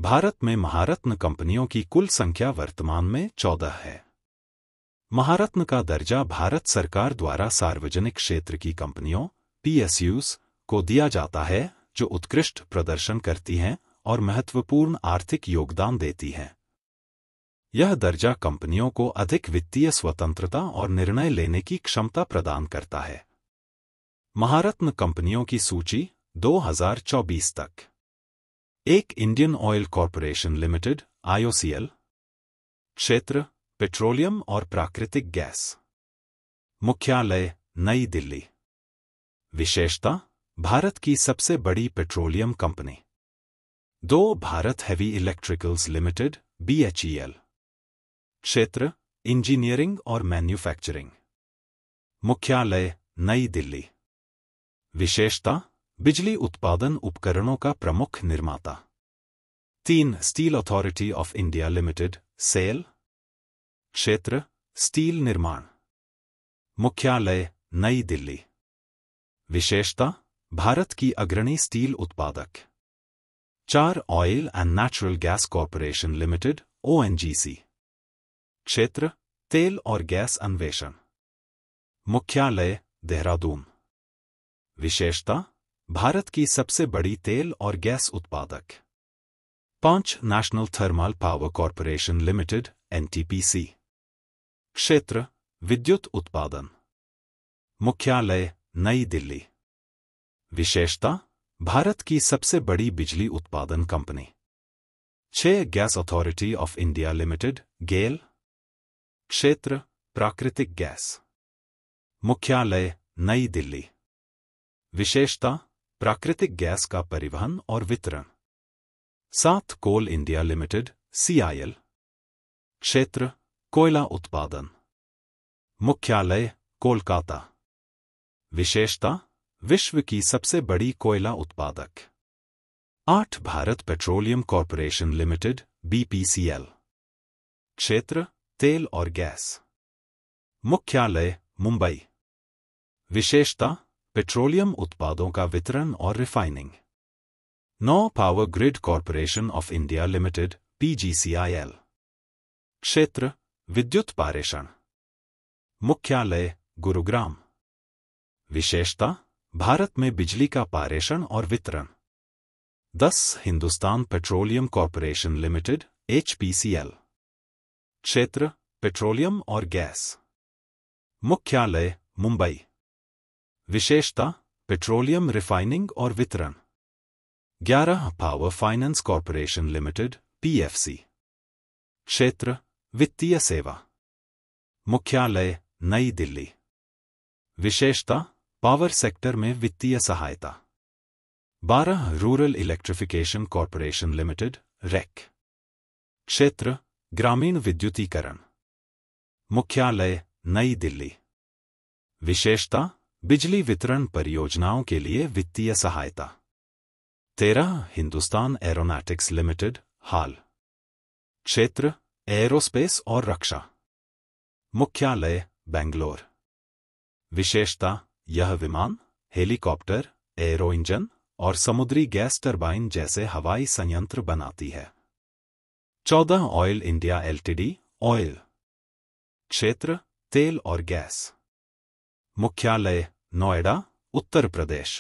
भारत में महारत्न कंपनियों की कुल संख्या वर्तमान में 14 है। महारत्न का दर्जा भारत सरकार द्वारा सार्वजनिक क्षेत्र की कंपनियों PSUs को दिया जाता है जो उत्कृष्ट प्रदर्शन करती हैं और महत्वपूर्ण आर्थिक योगदान देती हैं। यह दर्जा कंपनियों को अधिक वित्तीय स्वतंत्रता और निर्णय लेने की क्षमता प्रदान करता है। महारत्न कंपनियों की सूची 2024 तक। 1 Indian oil corporation limited IOCL। क्षेत्र पेट्रोलियम और प्राकृतिक गैस। मुख्यालय नई दिल्ली। विशेषता भारत की सबसे बड़ी petroleum company. 2 Bharat heavy electricals limited BHEL। क्षेत्र इंजीनियरिंग और मैन्युफैक्चरिंग। मुख्यालय नई दिल्ली। विशेषता बिजली उत्पादन उपकरणों का प्रमुख निर्माता। 3 steel authority of India limited SAIL। क्षेत्र स्टील निर्माण। मुख्यालय नई दिल्ली। विशेषता भारत की अग्रणी स्टील उत्पादक। 4 oil and natural gas corporation limited ONGC। क्षेत्र तेल और गैस अन्वेषण। मुख्यालय देहरादून। विशेषता भारत की सबसे बड़ी तेल और गैस उत्पादक। 5 national thermal power corporation limited NTPC। क्षेत्र विद्युत उत्पादन। मुख्यालय नई दिल्ली। विशेषता भारत की सबसे बड़ी बिजली उत्पादन company. 6 gas authority of India limited GAIL। क्षेत्र प्राकृतिक गैस। मुख्यालय नई दिल्ली। विशेषता प्राकृतिक गैस का परिवहन और वितरण। 7 कोल इंडिया लिमिटेड CIL। क्षेत्र कोयला उत्पादन। मुख्यालय कोलकाता। विशेषता विश्व की सबसे बड़ी कोयला उत्पादक। 8 Bharat petroleum corporation limited BPCL। क्षेत्र तेल और गैस। मुख्यालय मुंबई। विशेषता पेट्रोलियम उत्पादों का वितरण और refining. 9 power grid corporation of India limited PGCIL। क्षेत्र विद्युत पारेषण। मुख्यालय गुरुग्राम। विशेषता भारत में बिजली का पारेषण और वितरण। 10 Hindustan petroleum corporation limited HPCL। क्षेत्र पेट्रोलियम और गैस। मुख्यालय मुंबई। विशेषता पेट्रोलियम रिफाइनिंग और वितरण। 11 power finance corporation limited PFC। क्षेत्र वित्तीय सेवा। मुख्यालय नई दिल्ली। विशेषता पावर सेक्टर में वित्तीय सहायता। 12 rural electrification corporation limited REC। क्षेत्र ग्रामीण विद्युतीकरण। मुख्यालय नई दिल्ली। विशेषता बिजली वितरण परियोजनाओं के लिए वित्तीय सहायता। 13 हिंदुस्तान एरोनॉटिक्स लिमिटेड HAL। क्षेत्र एरोस्पेस और रक्षा। मुख्यालय बेंगलोर। विशेषता यह विमान हेलीकॉप्टर एरो इंजन और समुद्री गैस टरबाइन जैसे हवाई संयंत्र बनाती है। 14 ऑयल इंडिया LTD ऑयल। क्षेत्र तेल और गैस। मुख्यालय नोएडा उत्तर प्रदेश।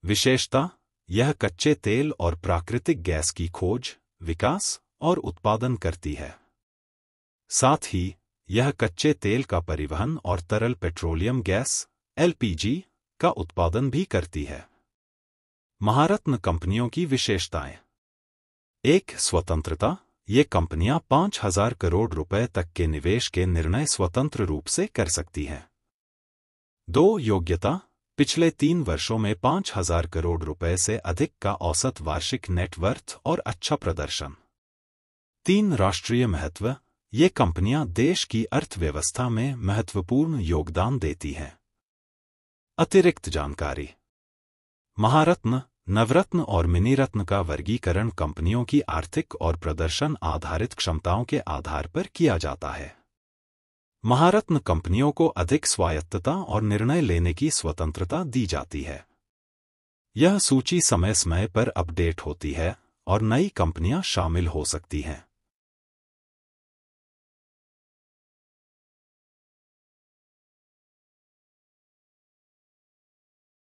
विशेषता यह कच्चे तेल और प्राकृतिक गैस की खोज विकास और उत्पादन करती है। साथ ही यह कच्चे तेल का परिवहन और तरल पेट्रोलियम गैस LPG का उत्पादन भी करती है। महारत्न कंपनियों की विशेषताएं। 1 स्वतंत्रता ये कंपनियां 5,000 करोड़ रुपए तक के निवेश के निर्णय स्वतंत्र रूप से कर सकती हैं। 2 योग्यता पिछले 3 वर्षों में 5,000 करोड़ रुपए से अधिक का औसत वार्षिक नेटवर्थ और अच्छा प्रदर्शन। 3 राष्ट्रीय महत्व ये कंपनियां देश की अर्थव्यवस्था में महत्वपूर्ण योगदान देती हैं। अतिरिक्त जानकारी। महारत्न नवरत्न और मिनीरत्न का वर्गीकरण कंपनियों की आर्थिक और प्रदर्शन आधारित क्षमताओं के आधार पर किया जाता है। महारत्न कंपनियों को अधिक स्वायत्तता और निर्णय लेने की स्वतंत्रता दी जाती है। यह सूची समय समय पर अपडेट होती है और नई कंपनियां शामिल हो सकती हैं।